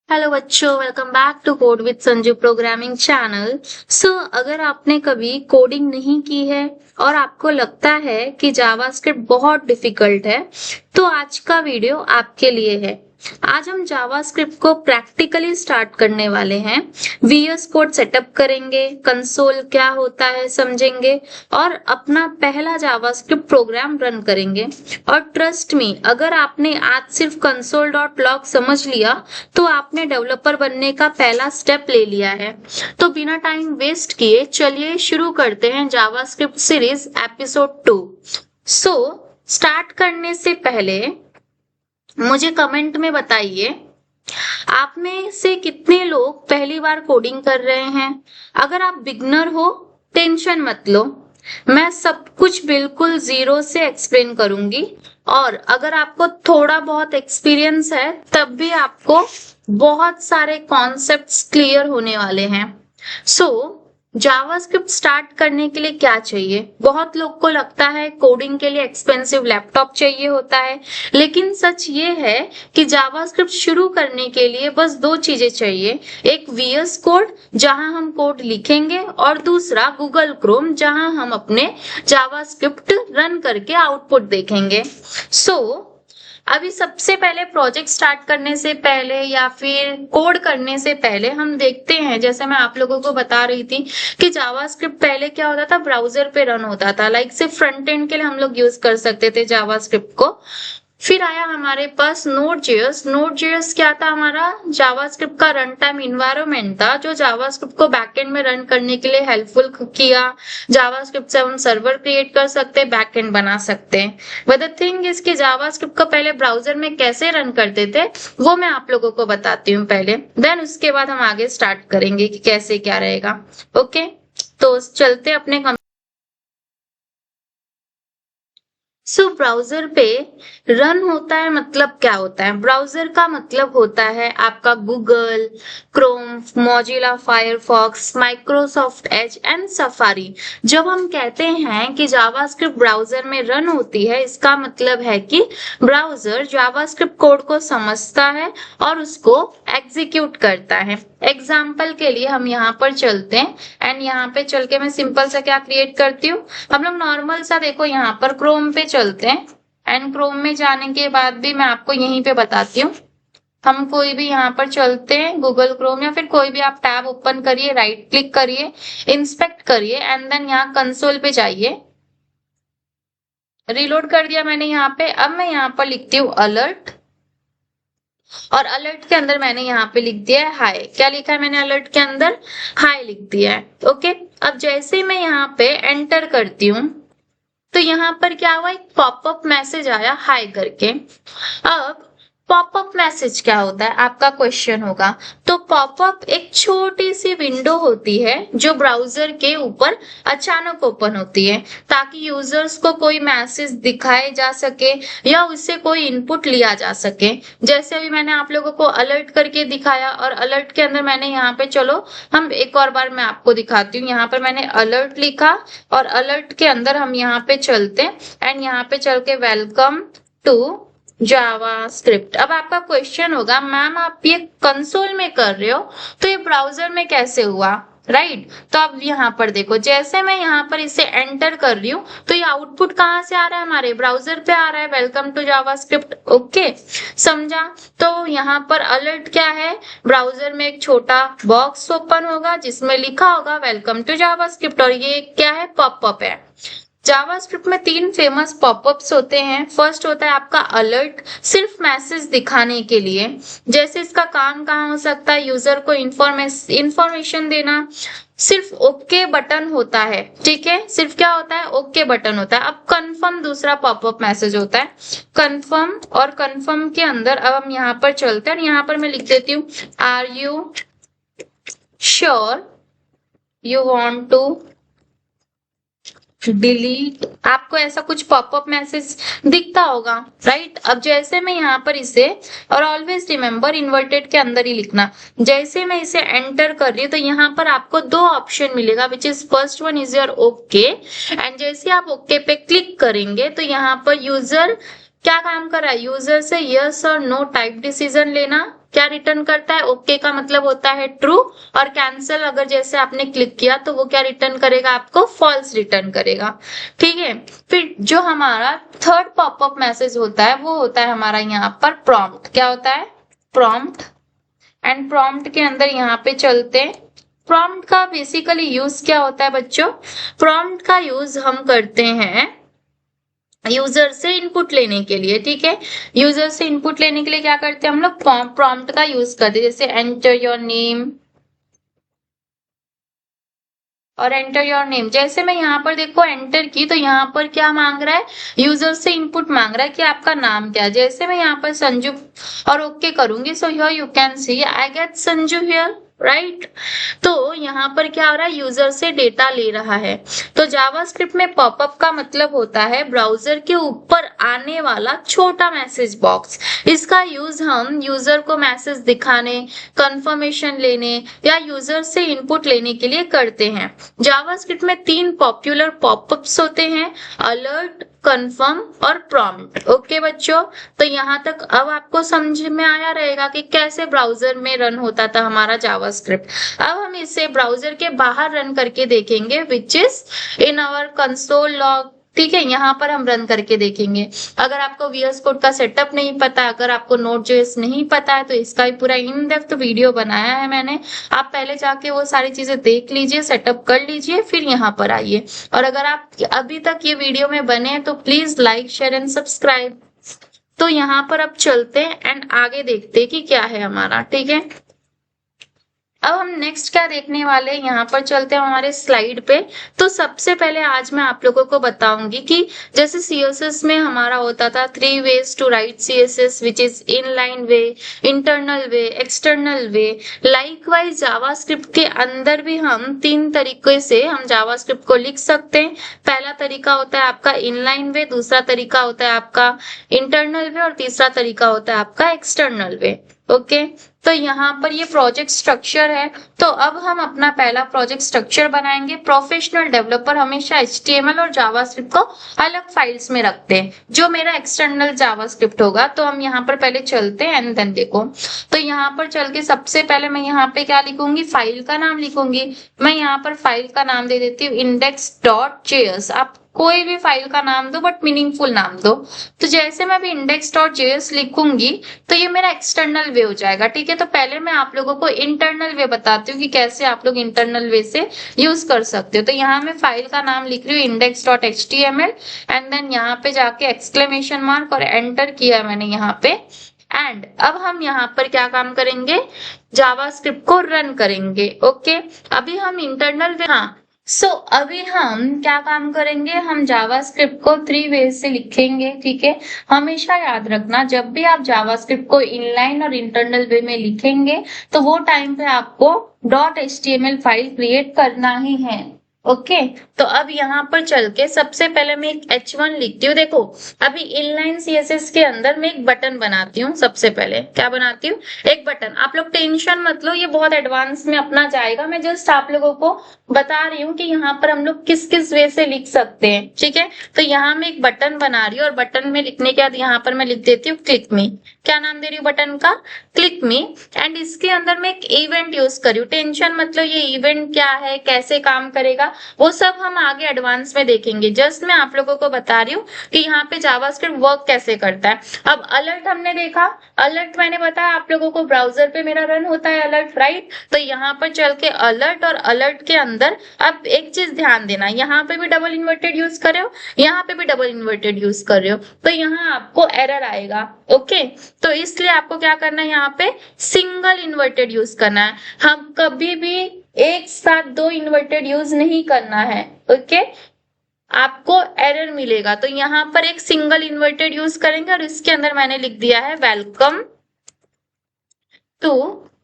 Hello बच्चों, welcome back to code with Sanju programming channel. अगर आपने कभी कोडिंग नहीं की है और आपको लगता है कि जावास्क्रिप्ट बहुत डिफिकल्ट है, तो आज का वीडियो आपके लिए है। आज हम जावास्क्रिप्ट को प्रैक्टिकली स्टार्ट करने वाले हैं। वीएस कोड सेटअप करेंगे, कंसोल क्या होता है समझेंगे और अपना पहला जावास्क्रिप्ट प्रोग्राम रन करेंगे। और ट्रस्ट मी, अगर आपने आज सिर्फ console.log समझ लिया तो आपने डेवलपर बनने का पहला स्टेप ले लिया है। तो बिना टाइम वेस्ट किए चलिए शुरू करते हैं जावास्क्रिप्ट सीरीज एपिसोड 2। स्टार्ट करने से पहले मुझे कमेंट में बताइए, आप में से कितने लोग पहली बार कोडिंग कर रहे हैं। अगर आप बिगनर हो, टेंशन मत लो, मैं सब कुछ बिल्कुल जीरो से एक्सप्लेन करूंगी। और अगर आपको थोड़ा बहुत एक्सपीरियंस है तब भी आपको बहुत सारे कॉन्सेप्ट्स क्लियर होने वाले हैं। जावास्क्रिप्ट स्टार्ट करने के लिए क्या चाहिए? बहुत लोग को लगता है कोडिंग के लिए एक्सपेंसिव लैपटॉप चाहिए होता है, लेकिन सच ये है कि जावास्क्रिप्ट शुरू करने के लिए बस दो चीजें चाहिए। एक वीएस कोड जहां हम कोड लिखेंगे और दूसरा गूगल क्रोम जहां हम अपने जावास्क्रिप्ट रन करके आउटपुट देखेंगे। अभी सबसे पहले प्रोजेक्ट स्टार्ट करने से पहले या फिर कोड करने से पहले हम देखते हैं, जैसे मैं आप लोगों को बता रही थी कि जावास्क्रिप्ट पहले क्या होता था, ब्राउजर पे रन होता था। सिर्फ फ्रंट एंड के लिए हम लोग यूज कर सकते थे जावास्क्रिप्ट को। फिर आया हमारे पास नोड.जेएस। नोड.जेएस क्या था? हमारा जावास्क्रिप्ट का रन टाइम इन्वायरमेंट था जो जावास्क्रिप्ट को बैकएंड में रन करने के लिए हेल्पफुल किया। जावास्क्रिप्ट से हम सर्वर क्रिएट कर सकते हैं, बैकएंड बना सकते हैं। बट द थिंग इज कि जावास्क्रिप्ट को पहले ब्राउजर में कैसे रन करते थे वो मैं आप लोगों को बताती हूँ पहले, देन उसके बाद हम आगे स्टार्ट करेंगे कि कैसे क्या रहेगा। ओके, तो चलते अपने ब्राउजर पे रन होता है मतलब क्या होता है? ब्राउजर का मतलब होता है आपका Google, Chrome, Mozilla Firefox, Microsoft Edge and safari. जब हम कहते हैं कि जावास्क्रिप्ट ब्राउजर में रन होती है, इसका मतलब है कि ब्राउजर जावास्क्रिप्ट कोड को समझता है और उसको एग्जीक्यूट करता है। एग्जाम्पल के लिए हम यहाँ पर चलते हैं एंड यहाँ पे चल के मैं सिंपल सा क्या क्रिएट करती हूँ, हम लोग नॉर्मल सा देखो यहाँ पर क्रोम पे चलते हैं एंड क्रोम में जाने के बाद भी मैं आपको यहीं पे बताती हूँ। हम कोई भी यहाँ पर चलते हैं, गूगल क्रोम या फिर कोई भी आप टैब ओपन करिए, राइट क्लिक करिए, इंस्पेक्ट करिए एंड देन यहाँ कंसोल पे जाइए। रिलोड कर दिया मैंने यहाँ पे। अब मैं यहाँ पर लिखती हूँ अलर्ट और अलर्ट के अंदर मैंने यहाँ पे लिख दिया है हाय। क्या लिखा है मैंने अलर्ट के अंदर? हाय लिख दिया है। ओके, अब जैसे मैं यहाँ पे एंटर करती हूँ तो यहाँ पर क्या हुआ, एक पॉपअप मैसेज आया हाय करके। अब पॉपअप मैसेज क्या होता है आपका क्वेश्चन होगा। तो पॉपअप एक छोटी सी विंडो होती है जो ब्राउजर के ऊपर अचानक ओपन होती है ताकि यूजर्स को कोई मैसेज दिखाए जा सके या उससे कोई इनपुट लिया जा सके। जैसे अभी मैंने आप लोगों को अलर्ट करके दिखाया और अलर्ट के अंदर मैंने यहाँ पे, चलो हम एक और बार मैं आपको दिखाती हूँ। यहाँ पर मैंने अलर्ट लिखा और अलर्ट के अंदर हम यहाँ पे चलते हैं एंड यहाँ पे चल के वेलकम टू जावास्क्रिप्ट। अब आपका क्वेश्चन होगा, मैम आप ये कंसोल में कर रहे हो तो ये ब्राउजर में कैसे हुआ, राइट? तो अब यहाँ पर देखो, जैसे मैं यहाँ पर इसे एंटर कर रही हूँ तो ये आउटपुट कहाँ से आ रहा है? हमारे ब्राउजर पे आ रहा है, वेलकम टू जावास्क्रिप्ट। ओके, समझा? तो यहाँ पर अलर्ट क्या है, ब्राउजर में एक छोटा बॉक्स ओपन होगा जिसमें लिखा होगा वेलकम टू जावास्क्रिप्ट और ये क्या है, पॉपअप है। जावास्क्रिप्ट में 3 फेमस पॉपअप्स होते हैं। फर्स्ट होता है आपका अलर्ट, सिर्फ मैसेज दिखाने के लिए। जैसे इसका काम कहाँ हो सकता है, यूजर को इंफॉर्मेशन देना। सिर्फ ओके बटन होता है, ठीक है, सिर्फ क्या होता है, ओके बटन होता है। अब कंफर्म दूसरा पॉपअप मैसेज होता है, कंफर्म। और कंफर्म के अंदर अब हम यहाँ पर चलते हैं, यहाँ पर मैं लिख देती हूँ are you sure you want to delete. आपको ऐसा कुछ पॉपअप मैसेज दिखता होगा, राइट? अब जैसे मैं यहाँ पर इसे, और ऑलवेज रिमेम्बर इन्वर्टेड के अंदर ही लिखना, जैसे मैं इसे एंटर कर रही हूँ तो यहाँ पर आपको 2 ऑप्शन मिलेगा, which is first one is your okay and जैसे आप ओके पे क्लिक करेंगे तो यहाँ पर यूजर क्या काम कर रहा है, यूजर से यस और नो टाइप डिसीजन लेना क्या रिटर्न करता है, ओके का मतलब होता है ट्रू, और कैंसिल अगर जैसे आपने क्लिक किया तो वो क्या रिटर्न करेगा, आपको फॉल्स रिटर्न करेगा। ठीक है, फिर जो हमारा थर्ड पॉपअप मैसेज होता है वो होता है हमारा यहाँ पर प्रॉम्प्ट। क्या होता है, प्रॉम्प्ट। एंड प्रॉम्प्ट के अंदर यहाँ पे चलते हैं। प्रॉम्प्ट का बेसिकली यूज क्या होता है बच्चों, प्रॉम्प्ट का यूज हम करते हैं यूजर से इनपुट लेने के लिए। ठीक है, यूजर से इनपुट लेने के लिए क्या करते हैं हम लोग, प्रॉम्प्ट का यूज करते हैं। जैसे एंटर योर नेम और एंटर योर नेम, जैसे मैं यहाँ पर देखो एंटर की तो यहाँ पर क्या मांग रहा है, यूजर से इनपुट मांग रहा है कि आपका नाम क्या है। जैसे मैं यहाँ पर संजू और ओके करूंगी, so here you can see I get Sanju here, right. तो यहाँ पर क्या हो रहा है, यूजर से डेटा ले रहा है। तो जावास्क्रिप्ट में पॉपअप का मतलब होता है ब्राउजर के ऊपर आने वाला छोटा मैसेज बॉक्स। इसका यूज हम यूजर को मैसेज दिखाने, कंफर्मेशन लेने या यूजर से इनपुट लेने के लिए करते हैं। जावास्क्रिप्ट में 3 पॉपुलर पॉपअप्स होते हैं, अलर्ट, कंफर्म और प्रॉम्प्ट। ओके बच्चों, तो यहाँ तक अब आपको समझ में आया रहेगा कि कैसे ब्राउजर में रन होता था हमारा जावास्क्रिप्ट। अब हम इसे ब्राउजर के बाहर रन करके देखेंगे, which is in our console log. ठीक है, यहाँ पर हम रन करके देखेंगे। अगर आपको VS कोड का सेटअप नहीं पता, अगर आपको Node.js नहीं पता है, तो इसका भी पूरा इन डेप्थ वीडियो बनाया है मैंने। आप पहले जाके वो सारी चीजें देख लीजिए, सेटअप कर लीजिए, फिर यहाँ पर आइए। और अगर आप अभी तक ये वीडियो में बने हैं तो please like, share and subscribe. तो यहाँ पर अब चलते हैं एंड आगे देखते हैं कि क्या है हमारा। ठीक है, अब हम नेक्स्ट क्या देखने वाले हैं, यहाँ पर चलते हैं हमारे स्लाइड पे। तो सबसे पहले आज मैं आप लोगों को बताऊंगी कि जैसे CSS में हमारा होता था 3 ways to write CSS, which is inline way, internal way, external way। Likewise JavaScript के अंदर भी हम 3 तरीके से हम जावास्क्रिप्ट को लिख सकते हैं। पहला तरीका होता है आपका इनलाइन वे, दूसरा तरीका होता है आपका इंटरनल वे और तीसरा तरीका होता है आपका एक्सटर्नल वे। ओके, तो यहाँ पर ये प्रोजेक्ट स्ट्रक्चर है। तो अब हम अपना पहला प्रोजेक्ट स्ट्रक्चर बनाएंगे। प्रोफेशनल डेवलपर हमेशा HTML और जावास्क्रिप्ट को अलग फाइल्स में रखते हैं। जो मेरा एक्सटर्नल जावास्क्रिप्ट होगा, तो हम यहाँ पर पहले चलते हैं एंड देन देखो। तो यहाँ पर चल के सबसे पहले मैं यहाँ पे क्या लिखूंगी, फाइल का नाम लिखूंगी। मैं यहाँ पर फाइल का नाम दे देती हूँ index.js। आप कोई भी फाइल का नाम दो, बट मीनिंगफुल नाम दो। तो जैसे मैं अभी index.js लिखूंगी तो ये मेरा एक्सटर्नल वे हो जाएगा। ठीक है, तो पहले मैं आप लोगों को इंटरनल वे बताती हूँ कि कैसे आप लोग इंटरनल वे से यूज कर सकते हो। तो यहाँ मैं फाइल का नाम लिख रही हूँ index.html एंड देन यहाँ पे जाके एक्सक्लेमेशन मार्क और एंटर किया मैंने यहाँ पे। एंड अब हम यहाँ पर क्या काम करेंगे, जावास्क्रिप्ट को रन करेंगे। ओके, अभी हम इंटरनल वे, हाँ अभी हम क्या काम करेंगे, हम जावास्क्रिप्ट को 3 वेज से लिखेंगे। ठीक है, हमेशा याद रखना जब भी आप जावास्क्रिप्ट को इनलाइन और इंटरनल वे में लिखेंगे तो वो टाइम पे आपको .html फाइल क्रिएट करना ही है। ओके, तो अब यहाँ पर चल के सबसे पहले मैं एक H1 लिखती हूँ। देखो अभी इनलाइन CSS के अंदर मैं एक बटन बनाती हूँ। सबसे पहले क्या बनाती हूँ, एक बटन। आप लोग टेंशन मत लो, ये बहुत एडवांस में अपना जाएगा। मैं जस्ट आप लोगों को बता रही हूँ कि यहाँ पर हम लोग किस किस वे से लिख सकते हैं। ठीक है, तो यहाँ मैं एक बटन बना रही हूँ और बटन में लिखने के बाद यहाँ पर मैं लिख देती हूँ क्लिक मी। क्या नाम दे रही हूँ बटन का, क्लिक मी। एंड इसके अंदर मैं एक इवेंट यूज कर रही हूँ। टेंशन मतलब ये इवेंट क्या है, कैसे काम करेगा, वो सब हम आगे एडवांस में देखेंगे। जस्ट मैं आप लोगों को बता रही हूँ कि यहाँ पे जावास्क्रिप्ट वर्क कैसे करता है। अब अलर्ट हमने देखा, अलर्ट मैंने बताया आप लोगों को ब्राउजर पे मेरा रन होता है अलर्ट, राइट। तो यहाँ पर चल के अलर्ट और अलर्ट के अंदर अब एक चीज ध्यान देना, यहाँ पे भी डबल इन्वर्टेड यूज कर रहे हो, यहाँ पे भी डबल इन्वर्टेड यूज कर रहे हो, तो यहाँ आपको एरर आएगा। ओके, तो इसलिए आपको क्या करना है, यहाँ पे सिंगल इन्वर्टेड यूज करना है। हम कभी भी एक साथ 2 इन्वर्टेड यूज नहीं करना है। ओके, आपको एरर मिलेगा। तो यहाँ पर एक सिंगल इन्वर्टेड यूज करेंगे और इसके अंदर मैंने लिख दिया है वेलकम टू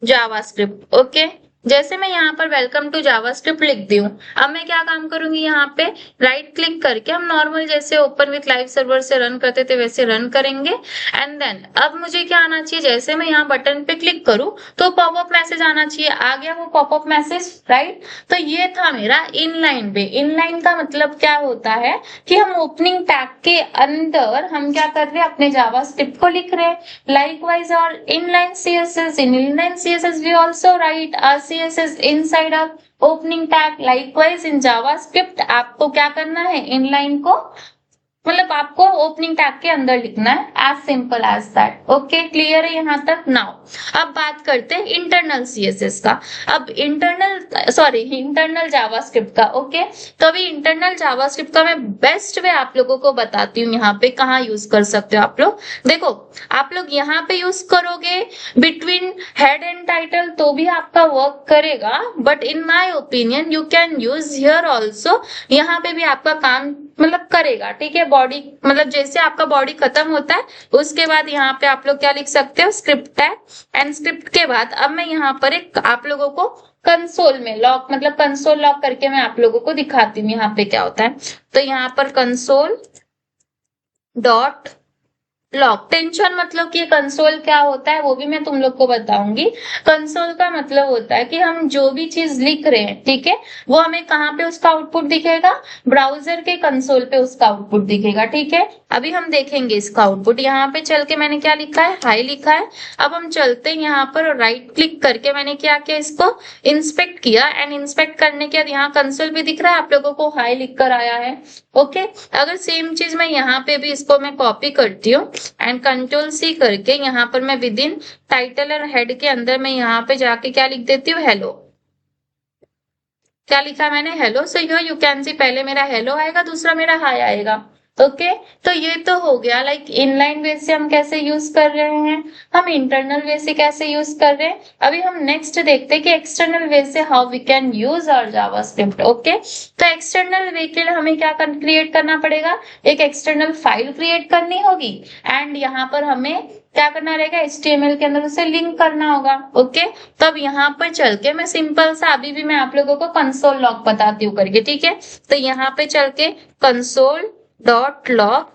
जावास्क्रिप्ट। ओके, जैसे मैं यहाँ पर वेलकम टू जावास्क्रिप्ट लिख दी हूँ, अब मैं क्या काम करूंगी, यहाँ पे राइट क्लिक करके हम नॉर्मल जैसे ओपन विथ लाइव सर्वर से रन करते थे वैसे रन करेंगे। एंड देन अब मुझे क्या आना चाहिए, जैसे मैं यहाँ बटन पे क्लिक करूँ तो पॉपअप मैसेज आना चाहिए, आ गया वो पॉपअप मैसेज, राइट। तो ये था मेरा इनलाइन वे। इनलाइन का मतलब क्या होता है कि हम ओपनिंग टैग के अंदर हम क्या कर रहे हैं, अपने जावास्क्रिप्ट को लिख रहे हैं। लाइकवाइज और inline CSS, in inline CSS we also write our CSS inside of opening tag. Likewise in JavaScript आपको क्या करना है, इनलाइन को मतलब आपको ओपनिंग टैग के अंदर लिखना है, as simple as that. Okay, clear है यहाँ तक। नाउ अब बात करते हैं इंटरनल सीएसएस का। अब इंटरनल जावास्क्रिप्ट का। ओके, तो अभी इंटरनल जावास्क्रिप्ट का मैं बेस्ट वे आप लोगों को बताती हूँ, यहाँ पे कहाँ यूज कर सकते हो आप लोग। देखो, आप लोग यहाँ पे यूज करोगे बिटवीन हेड एंड टाइटल तो भी आपका वर्क करेगा, but in my opinion you can use here also. यहाँ पे भी आपका काम मतलब करेगा, ठीक है। बॉडी मतलब जैसे आपका बॉडी खत्म होता है उसके बाद यहाँ पे आप लोग क्या लिख सकते हो, स्क्रिप्ट टैग। एंड स्क्रिप्ट के बाद अब मैं यहाँ पर एक आप लोगों को कंसोल में लॉक मतलब कंसोल लॉक करके मैं आप लोगों को दिखाती हूँ यहाँ पे क्या होता है। तो यहाँ पर कंसोल डॉट लॉक, टेंशन मतलब कि कंसोल क्या होता है वो भी मैं तुम लोग को बताऊंगी। कंसोल का मतलब होता है कि हम जो भी चीज लिख रहे हैं, ठीक है, वो हमें कहाँ पे उसका आउटपुट दिखेगा, ब्राउजर के कंसोल पे उसका आउटपुट दिखेगा, ठीक है। अभी हम देखेंगे इसका आउटपुट। यहाँ पे चल के मैंने क्या लिखा है, हाई लिखा है। अब हम चलते हैं यहाँ पर और राइट क्लिक करके मैंने क्या किया, इसको इंस्पेक्ट किया। एंड इंस्पेक्ट करने के बाद यहाँ कंसोल भी दिख रहा है, आप लोगों को हाई लिख कर आया है। ओके, अगर सेम चीज मैं यहाँ पे भी इसको मैं कॉपी करती हूँ एंड कंट्रोल सी करके यहाँ पर मैं विद इन टाइटल और हेड के अंदर मैं यहाँ पे जाके क्या लिख देती हूँ, हेलो। क्या लिखा मैंने, hello. So here you can see, पहले मेरा हेलो आएगा, दूसरा मेरा हाय आएगा। ओके, तो ये तो हो गया लाइक इनलाइन वे से हम कैसे यूज कर रहे हैं, हम इंटरनल वे से कैसे यूज कर रहे हैं। अभी हम नेक्स्ट देखते हैं कि एक्सटर्नल वे से how we can use our JavaScript. Okay, तो एक्सटर्नल वे के लिए हमें क्या क्रिएट करना पड़ेगा, एक एक्सटर्नल फाइल क्रिएट करनी होगी। एंड यहाँ पर हमें क्या करना रहेगा, HTML के अंदर उसे लिंक करना होगा। ओके, तो अब यहाँ पर चल के मैं सिंपल सा अभी भी मैं आप लोगों को कंसोल लॉग बताती हूँ करके, ठीक है। तो यहाँ पे चल के कंसोल डॉट लॉग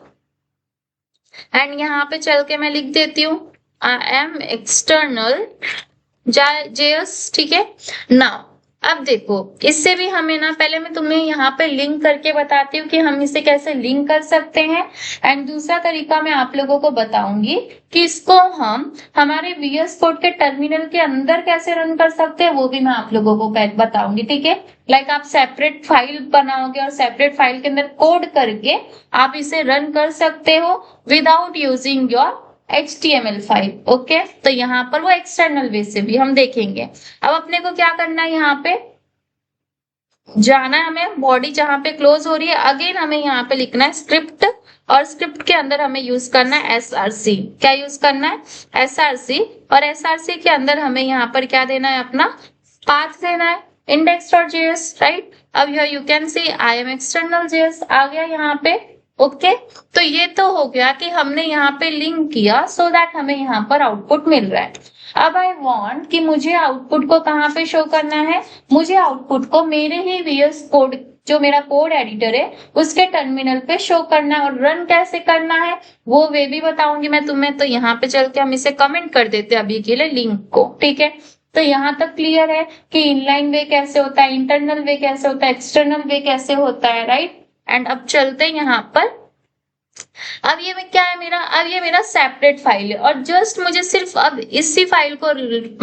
एंड यहाँ पे चल के मैं लिख देती हूँ आई एम एक्सटर्नल JS, ठीक है। नाउ अब देखो, इससे भी हमें ना, पहले मैं तुम्हें यहाँ पे लिंक करके बताती हूँ कि हम इसे कैसे लिंक कर सकते हैं। एंड दूसरा तरीका मैं आप लोगों को बताऊंगी कि इसको हम हमारे VS कोड के टर्मिनल के अंदर कैसे रन कर सकते हैं, वो भी मैं आप लोगों को बताऊंगी, ठीक है। लाइक आप सेपरेट फाइल बनाओगे और सेपरेट फाइल के अंदर कोड करके आप इसे रन कर सकते हो without using your HTML file. Okay, तो यहाँ पर वो एक्सटर्नल वे से भी हम देखेंगे। अब अपने को क्या करना है, यहाँ पे जाना है हमें, बॉडी जहां पे क्लोज हो रही है, अगेन हमें यहाँ पे लिखना है स्क्रिप्ट, और स्क्रिप्ट के अंदर हमें यूज करना है SRC। क्या यूज करना है, SRC। और SRC के अंदर हमें यहाँ पर क्या देना है, अपना पाथ देना है, index.js, राइट। अब you can see I am external JS आ गया यहाँ पे। ओके, तो ये तो हो गया कि हमने यहाँ पे लिंक किया सो दैट हमें यहाँ पर आउटपुट मिल रहा है। अब आई वांट कि मुझे आउटपुट को कहाँ पे शो करना है, मुझे आउटपुट को मेरे ही VS कोड, जो मेरा कोड एडिटर है, उसके टर्मिनल पे शो करना है। और रन कैसे करना है वो वे भी बताऊंगी मैं तुम्हें। तो यहाँ पे चल के हम इसे कमेंट कर देते हैं अभी के लिए लिंक को, ठीक है। तो यहाँ तक क्लियर है कि इनलाइन वे कैसे होता है, इंटरनल वे कैसे होता है, एक्सटर्नल वे कैसे होता है, राइट। एंड अब चलते हैं यहाँ पर, अब ये क्या है मेरा, अब ये मेरा सेपरेट फाइल है और जस्ट मुझे सिर्फ अब इसी फाइल को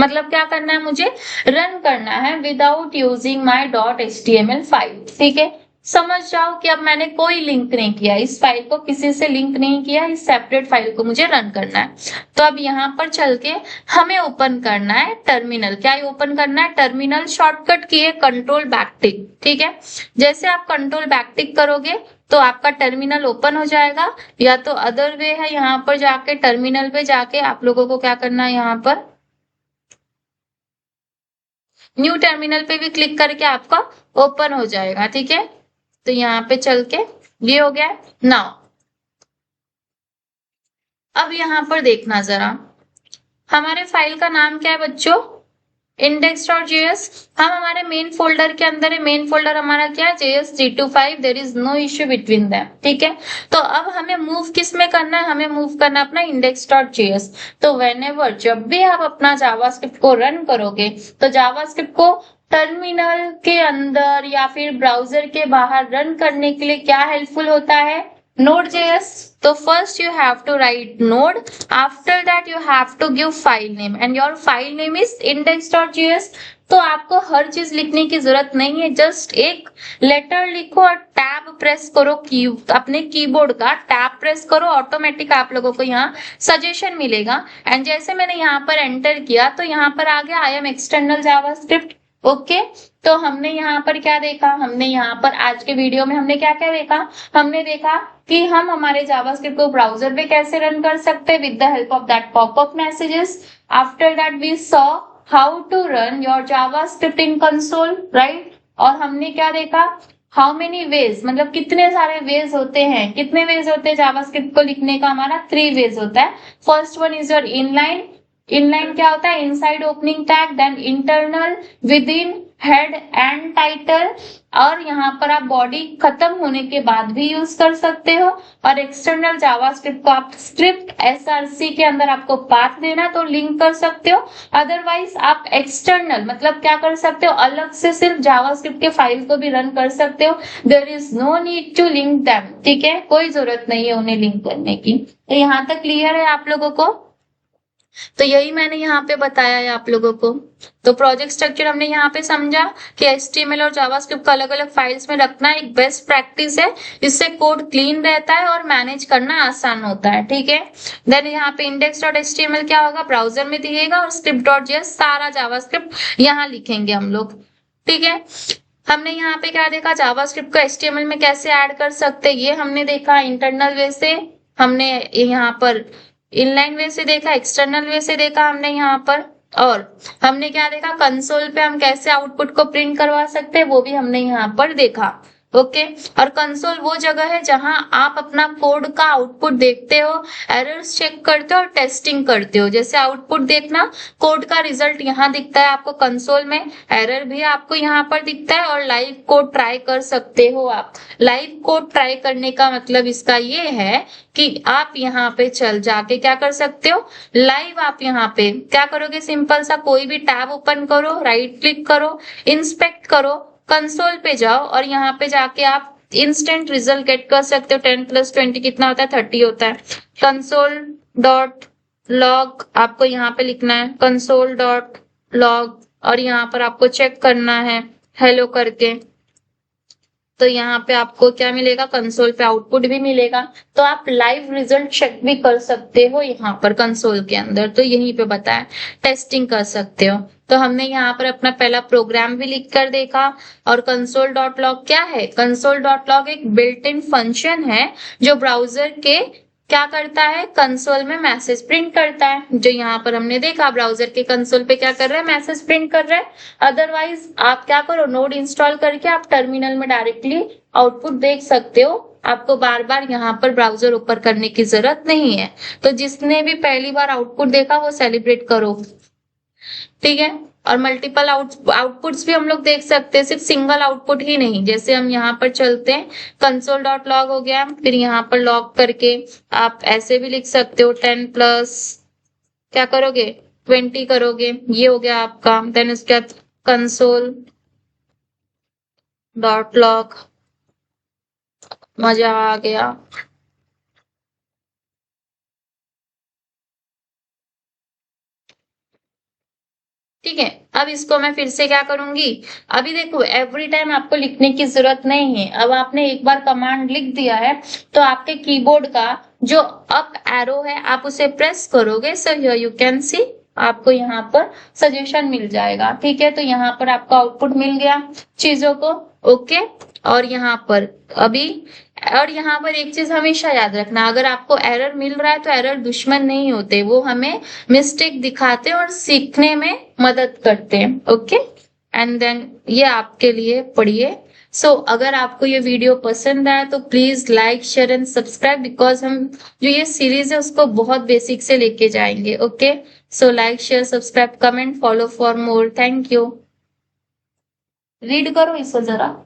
मतलब क्या करना है, मुझे रन करना है without using my .html file, ठीक है। समझ जाओ कि अब मैंने कोई लिंक नहीं किया, इस फाइल को किसी से लिंक नहीं किया, इस सेपरेट फाइल को मुझे रन करना है। तो अब यहाँ पर चल के हमें ओपन करना है टर्मिनल। क्या ओपन करना है, टर्मिनल शॉर्टकट की है कंट्रोल बैकटिक, ठीक है। जैसे आप कंट्रोल बैकटिक करोगे तो आपका टर्मिनल ओपन हो जाएगा, या तो अदर वे है, यहाँ पर जाके टर्मिनल पे जाके आप लोगों को क्या करना है, यहाँ पर न्यू टर्मिनल पे भी क्लिक करके आपका ओपन हो जाएगा, ठीक है। तो यहाँ पे चल के ये हो गया। नाउ अब यहाँ पर देखना जरा, हमारे फाइल का नाम क्या है बच्चों, index.js हम हमारे मेन फोल्डर के अंदर है। मेन फोल्डर हमारा क्या है? JS 325। There is no issue between them. ठीक है, तो अब हमें मूव किस में करना है? हमें मूव करना है अपना index.js। तो whenever जब भी आप अपना जावास्क्रिप्ट को रन करोगे तो जावास्क्रिप्ट को टर्मिनल के अंदर या फिर ब्राउजर के बाहर रन करने के लिए क्या हेल्पफुल होता है? Node.js। तो first you have to write node, after that you have to give file name and your file name is index.js। तो आपको हर चीज लिखने की जरूरत नहीं है, जस्ट एक लेटर लिखो और टैब प्रेस करो, अपने कीबोर्ड का टैब प्रेस करो, ऑटोमेटिक आप लोगों को यहाँ सजेशन मिलेगा। एंड जैसे मैंने यहाँ पर एंटर किया तो यहाँ पर आ गया I am external JavaScript. Okay, तो हमने यहाँ पर क्या देखा? हमने यहाँ पर आज के वीडियो में हमने क्या क्या देखा? हमने देखा कि हम हमारे जावास्क्रिप्ट को ब्राउजर पे कैसे रन कर सकते हैं with the help of that popup messages. After that we saw how to run your JavaScript in console, right. और हमने क्या देखा? हाउ मेनी वेज, मतलब कितने सारे वेज होते हैं। कितने वेज होते हैं जावास्क्रिप्ट को लिखने का? हमारा 3 वेज होता है। First one is your inline. Inline क्या होता है? Inside opening tag, then internal, within, head and title. और यहाँ पर आप बॉडी खत्म होने के बाद भी यूज कर सकते हो। और एक्सटर्नल जावास्क्रिप्ट को आप स्क्रिप्ट SRC के अंदर आपको पाथ देना तो लिंक कर सकते हो। अदरवाइज आप एक्सटर्नल मतलब क्या कर सकते हो? अलग से सिर्फ जावास्क्रिप्ट के फाइल को भी रन कर सकते हो। There is no need to link them. ठीक है, कोई जरूरत नहीं है उन्हें लिंक करने की। तो यहाँ तक क्लियर है आप लोगों को? तो यही मैंने यहाँ पे बताया है आप लोगों को। तो प्रोजेक्ट स्ट्रक्चर हमने यहाँ पे समझा कि HTML और जावास्क्रिप्ट को अलग अलग फाइल्स में रखना एक बेस्ट प्रैक्टिस है। इससे कोड क्लीन रहता है और मैनेज करना आसान होता है। ठीक है, देन यहाँ पे index.html क्या होगा? ब्राउजर में दिखेगा और script.js सारा जावास्क्रिप्ट यहाँ लिखेंगे हम लोग। ठीक है, हमने यहाँ पे क्या देखा? जावास्क्रिप्ट को HTML में कैसे ऐड कर सकते हैं ये हमने देखा। इंटरनल वे से हमने यहाँ पर, इनलाइन वे से देखा, एक्सटर्नल वे से देखा हमने यहाँ पर। और हमने क्या देखा? कंसोल पे हम कैसे आउटपुट को प्रिंट करवा सकते हैं वो भी हमने यहाँ पर देखा। ओके, और कंसोल वो जगह है जहां आप अपना कोड का आउटपुट देखते हो, एरर्स चेक करते हो और टेस्टिंग करते हो। जैसे आउटपुट देखना, कोड का रिजल्ट यहाँ दिखता है आपको कंसोल में, एरर भी आपको यहाँ पर दिखता है और लाइव कोड ट्राई कर सकते हो आप। लाइव कोड ट्राई करने का मतलब इसका ये है कि आप यहाँ पे चल जाके क्या कर सकते हो? लाइव आप यहाँ पे क्या करोगे? सिंपल सा कोई भी टैब ओपन करो, राइट क्लिक करो, इंस्पेक्ट करो, कंसोल पे जाओ और यहाँ पे जाके आप इंस्टेंट रिजल्ट गेट कर सकते हो। 10 + 20 कितना होता है? 30 होता है। कंसोल डॉट लॉग आपको यहाँ पे लिखना है, कंसोल डॉट लॉग, और यहाँ पर आपको चेक करना है हेलो करके। तो यहाँ पे आपको क्या मिलेगा? कंसोल पे आउटपुट भी मिलेगा। तो आप लाइव रिजल्ट चेक भी कर सकते हो यहाँ पर कंसोल के अंदर। तो यहीं पे बताया, टेस्टिंग कर सकते हो। तो हमने यहाँ पर अपना पहला प्रोग्राम भी लिख कर देखा। और कंसोल डॉट लॉग क्या है? कंसोल डॉट लॉग एक बिल्ट इन फंक्शन है जो ब्राउजर के क्या करता है? कंसोल में मैसेज प्रिंट करता है। जो यहाँ पर हमने देखा, ब्राउजर के कंसोल पे क्या कर रहा है? मैसेज प्रिंट कर रहा है। अदरवाइज आप क्या करो? नोड इंस्टॉल करके आप टर्मिनल में डायरेक्टली आउटपुट देख सकते हो। आपको बार बार यहाँ पर ब्राउजर ओपन करने की जरूरत नहीं है। तो जिसने भी पहली बार आउटपुट देखा वो सेलिब्रेट करो। ठीक है, और मल्टीपल आउटपुट्स भी हम लोग देख सकते हैं, सिर्फ सिंगल आउटपुट ही नहीं। जैसे हम यहाँ पर चलते हैं, कंसोल डॉट लॉग हो गया, फिर यहाँ पर लॉग करके आप ऐसे भी लिख सकते हो 10 प्लस क्या करोगे? 20 करोगे, ये हो गया आपका। देन उसके बाद कंसोल डॉट लॉग, मजा आ गया। ठीक है, अब इसको मैं फिर से क्या करूंगी? अभी देखो, एवरी टाइम आपको लिखने की जरूरत नहीं है। अब आपने एक बार कमांड लिख दिया है तो आपके कीबोर्ड का जो अप एरो है आप उसे प्रेस करोगे, so here you can see, आपको यहाँ पर सजेशन मिल जाएगा। ठीक है, तो यहाँ पर आपको आउटपुट मिल गया चीजों को। ओके, और यहाँ पर अभी, और यहाँ पर एक चीज हमेशा याद रखना, अगर आपको एरर मिल रहा है तो एरर दुश्मन नहीं होते, वो हमें मिस्टेक दिखाते हैं और सीखने में मदद करते हैं। ओके, एंड देन ये आपके लिए पढ़िए। सो अगर आपको ये वीडियो पसंद आया तो please like, share and subscribe, because हम जो ये सीरीज है उसको बहुत बेसिक से लेके जाएंगे। Okay, so like share subscribe comment follow for more. Thank you. Read करो इसे जरा।